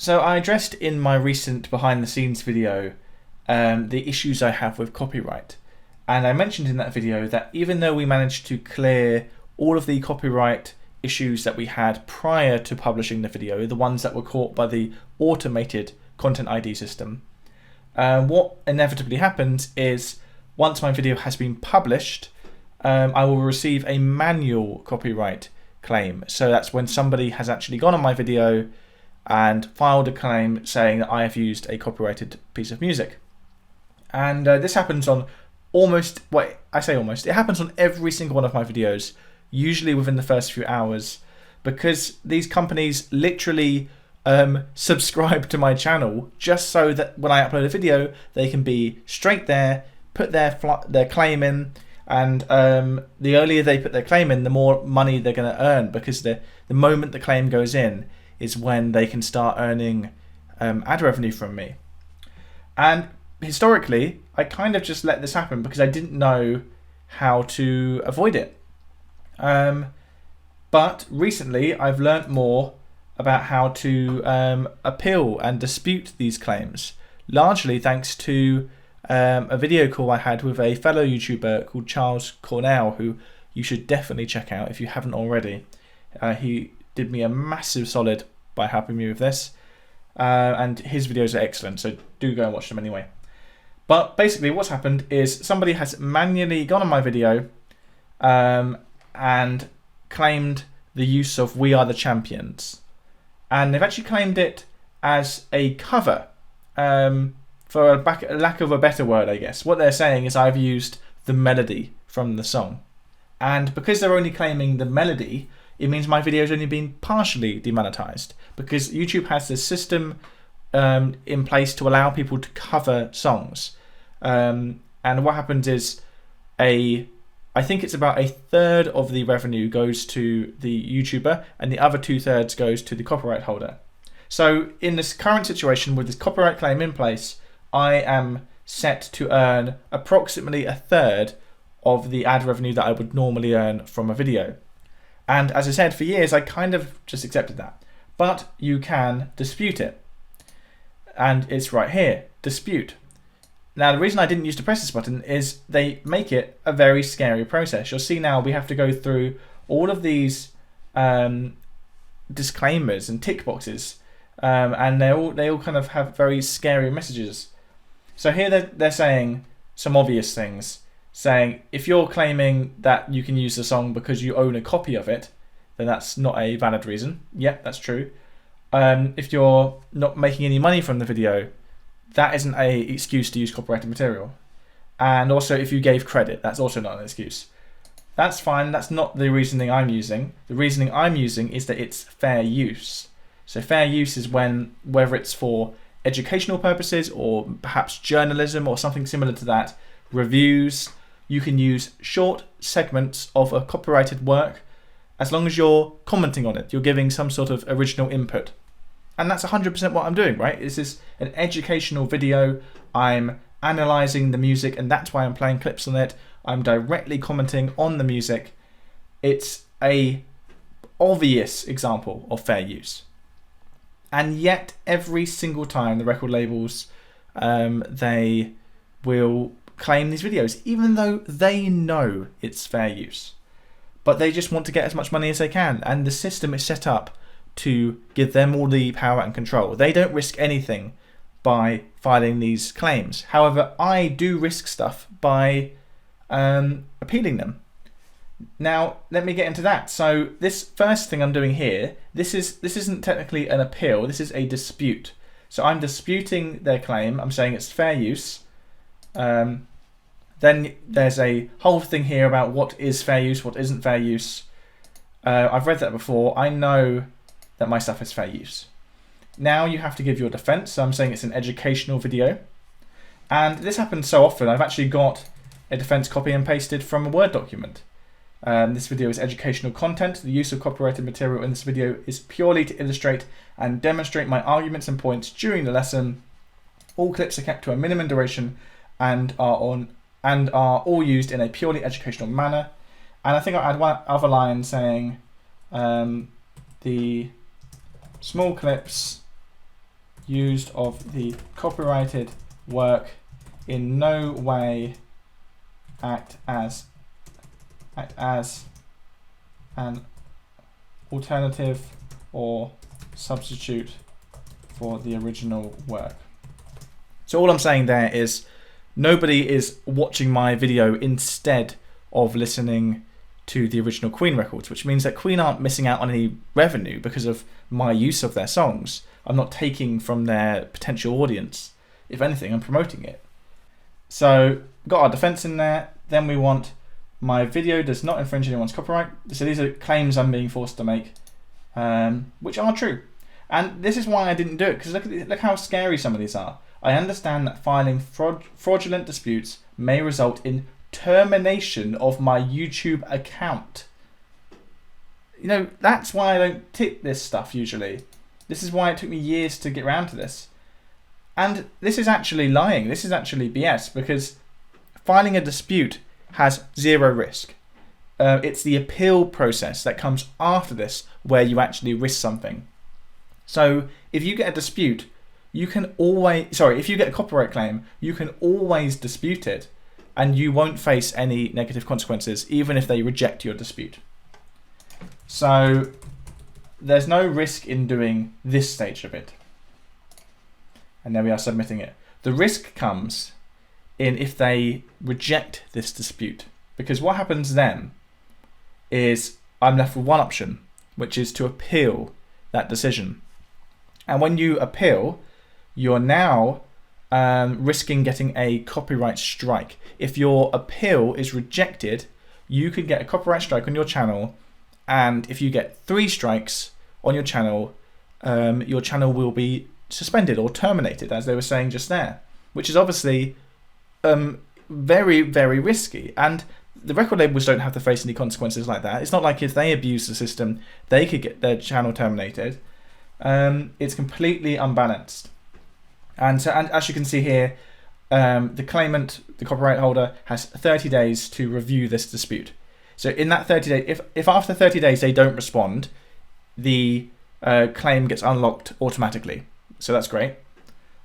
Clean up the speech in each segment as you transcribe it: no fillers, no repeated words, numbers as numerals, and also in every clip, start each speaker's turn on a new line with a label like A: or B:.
A: So I addressed in my recent behind the scenes video the issues I have with copyright. And I mentioned in that video that even though we managed to clear all of the copyright issues that we had prior to publishing the video, the ones that were caught by the automated Content ID system, what inevitably happens is once my video has been published, I will receive a manual copyright claim. So that's when somebody has actually gone on my video and filed a claim saying that I have used a copyrighted piece of music. And this happens on almost, well, I say almost, it happens on every single one of my videos, usually within the first few hours, because these companies literally subscribe to my channel just so that when I upload a video, they can be straight there, put their claim in, and the earlier they put their claim in, the more money they're going to earn, because the moment the claim goes in is when they can start earning ad revenue from me. And historically, I kind of just let this happen because I didn't know how to avoid it. But recently, I've learnt more about how to appeal and dispute these claims, largely thanks to a video call I had with a fellow YouTuber called Charles Cornell, who you should definitely check out if you haven't already. He did me a massive solid by helping me with this, and his videos are excellent, so do go and watch them anyway. But basically what's happened is somebody has manually gone on my video and claimed the use of We Are the Champions, and they've actually claimed it as a cover, for a lack of a better word, I guess. What they're saying is I've used the melody from the song, and because they're only claiming the melody, it means my video's only been partially demonetized, because YouTube has this system in place to allow people to cover songs. And what happens is I think it's about 1/3 of the revenue goes to the YouTuber and the other 2/3 goes to the copyright holder. So in this current situation with this copyright claim in place, I am set to earn approximately 1/3 of the ad revenue that I would normally earn from a video. And as I said, for years, I kind of just accepted that. But you can dispute it. And it's right here, dispute. Now, the reason I didn't use to press this button is they make it a very scary process. You'll see now we have to go through all of these disclaimers and tick boxes. And they all kind of have very scary messages. So here they're saying some obvious things. Saying if you're claiming that you can use the song because you own a copy of it, then that's not a valid reason. Yep, that's true. If you're not making any money from the video, that isn't an excuse to use copyrighted material. And also if you gave credit, that's also not an excuse. That's fine, that's not the reasoning I'm using. The reasoning I'm using is that it's fair use. So fair use is when, whether it's for educational purposes or perhaps journalism or something similar to that, reviews, you can use short segments of a copyrighted work as long as you're commenting on it. You're giving some sort of original input. And that's 100% what I'm doing, right? This is an educational video. I'm analysing the music, and that's why I'm playing clips on it. I'm directly commenting on the music. It's a obvious example of fair use. And yet, every single time the record labels, they will claim these videos, even though they know it's fair use. But they just want to get as much money as they can, and the system is set up to give them all the power and control. They don't risk anything by filing these claims. However, I do risk stuff by appealing them. Now, let me get into that. So this first thing I'm doing here, this isn't technically an appeal, this is a dispute. So I'm disputing their claim, I'm saying it's fair use. Then there's a whole thing here about what is fair use, what isn't fair use. I've read that before. I know that my stuff is fair use. Now you have to give your defense. So I'm saying it's an educational video. And this happens so often, I've actually got a defense copy and pasted from a Word document. This video is educational content. The use of copyrighted material in this video is purely to illustrate and demonstrate my arguments and points during the lesson. All clips are kept to a minimum duration and are all used in a purely educational manner. And I think I'll add one other line saying the small clips used of the copyrighted work in no way act as an alternative or substitute for the original work. So all I'm saying there is nobody is watching my video instead of listening to the original Queen records, which means that Queen aren't missing out on any revenue because of my use of their songs. I'm not taking from their potential audience. If anything, I'm promoting it. So got our defense in there. Then we want my video does not infringe anyone's copyright. So these are claims I'm being forced to make, which are true. And this is why I didn't do it, because look how scary some of these are. I understand that filing fraudulent disputes may result in termination of my YouTube account. You know, that's why I don't tick this stuff usually. This is why it took me years to get around to this. And this is actually lying. This is actually BS, because filing a dispute has zero risk. It's the appeal process that comes after this where you actually risk something. So if you get a dispute, you can always, if you get a copyright claim, you can always dispute it and you won't face any negative consequences, even if they reject your dispute. So there's no risk in doing this stage of it. And there we are, submitting it. The risk comes in if they reject this dispute, because what happens then is I'm left with one option, which is to appeal that decision. And when you appeal, you're now risking getting a copyright strike. If your appeal is rejected, you could get a copyright strike on your channel, and if you get 3 strikes on your channel will be suspended or terminated, as they were saying just there, which is obviously very, very risky. And the record labels don't have to face any consequences like that. It's not like if they abuse the system, they could get their channel terminated. It's completely unbalanced. And so, and as you can see here, the claimant, the copyright holder, has 30 days to review this dispute. So in that 30 days, if after 30 days they don't respond, the claim gets unlocked automatically. So that's great.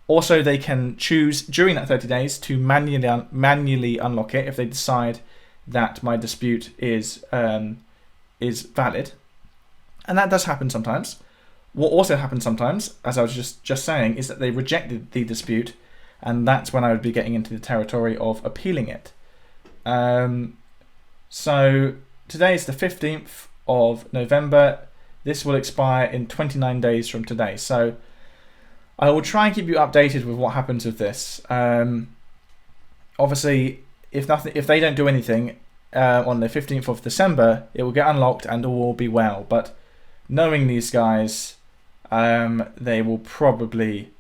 A: Also, they can choose during that 30 days to manually unlock it if they decide that my dispute is valid. And that does happen sometimes. What also happens sometimes, as I was just saying, is that they rejected the dispute, and that's when I would be getting into the territory of appealing it. So today is the 15th of November. This will expire in 29 days from today. So I will try and keep you updated with what happens with this. Obviously, if they don't do anything on the 15th of December, it will get unlocked and all will be well. But knowing these guys, they will probably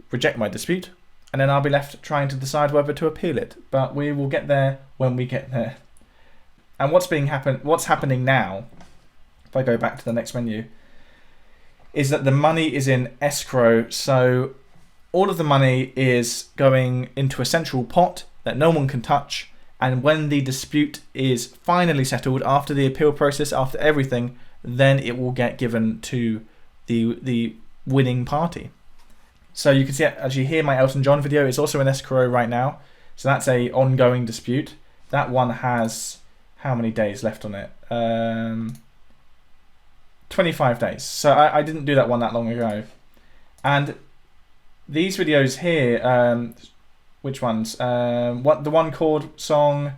A: reject my dispute, and then I'll be left trying to decide whether to appeal it. But we will get there when we get there. And what's happening now, if I go back to the next menu, is that the money is in escrow. So all of the money is going into a central pot that no one can touch. And when the dispute is finally settled, after the appeal process, after everything, then it will get given to the winning party. So you can see actually here my Elton John video is also in escrow right now. So that's a ongoing dispute. That one has how many days left on it? 25 days. So I didn't do that one that long ago. And these videos here, which ones? The one called Song,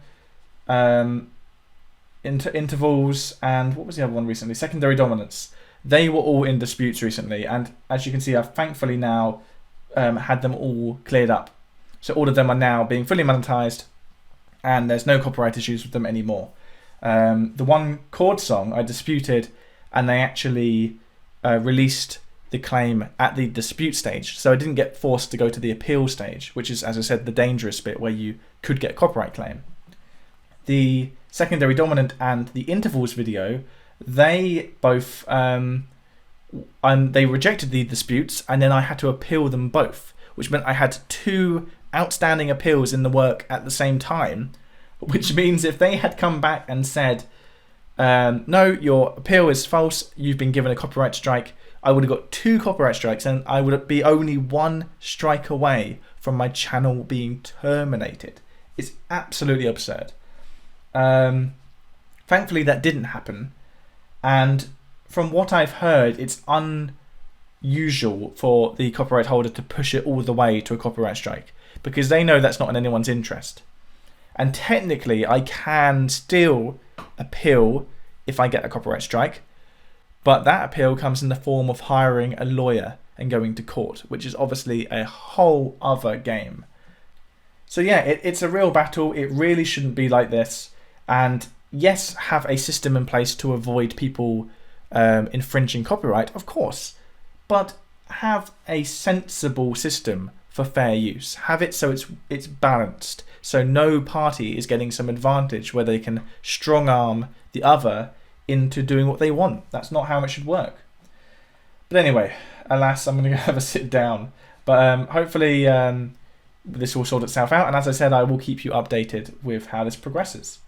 A: Intervals, and what was the other one recently? Secondary Dominance. They were all in disputes recently, and as you can see, I've thankfully now had them all cleared up. So all of them are now being fully monetized, and there's no copyright issues with them anymore. The one chord song I disputed, and they actually released the claim at the dispute stage, so I didn't get forced to go to the appeal stage, which is, as I said, the dangerous bit where you could get a copyright claim. The Secondary Dominant and the Intervals video, they both they rejected the disputes, and then I had to appeal them both, which meant I had 2 outstanding appeals in the work at the same time, which means if they had come back and said, no, your appeal is false, you've been given a copyright strike, I would have got 2 copyright strikes, and I would be only 1 strike away from my channel being terminated. It's absolutely absurd. Thankfully, that didn't happen. And from what I've heard, it's unusual for the copyright holder to push it all the way to a copyright strike, because they know that's not in anyone's interest. And technically, I can still appeal if I get a copyright strike, but that appeal comes in the form of hiring a lawyer and going to court, which is obviously a whole other game. So yeah, it's a real battle. It really shouldn't be like this. And yes, have a system in place to avoid people infringing copyright, of course, but have a sensible system for fair use. Have it so it's balanced, so no party is getting some advantage where they can strong arm the other into doing what they want. That's not how it should work. But anyway, alas, I'm going to have a sit down. But hopefully this will sort itself out. And as I said, I will keep you updated with how this progresses.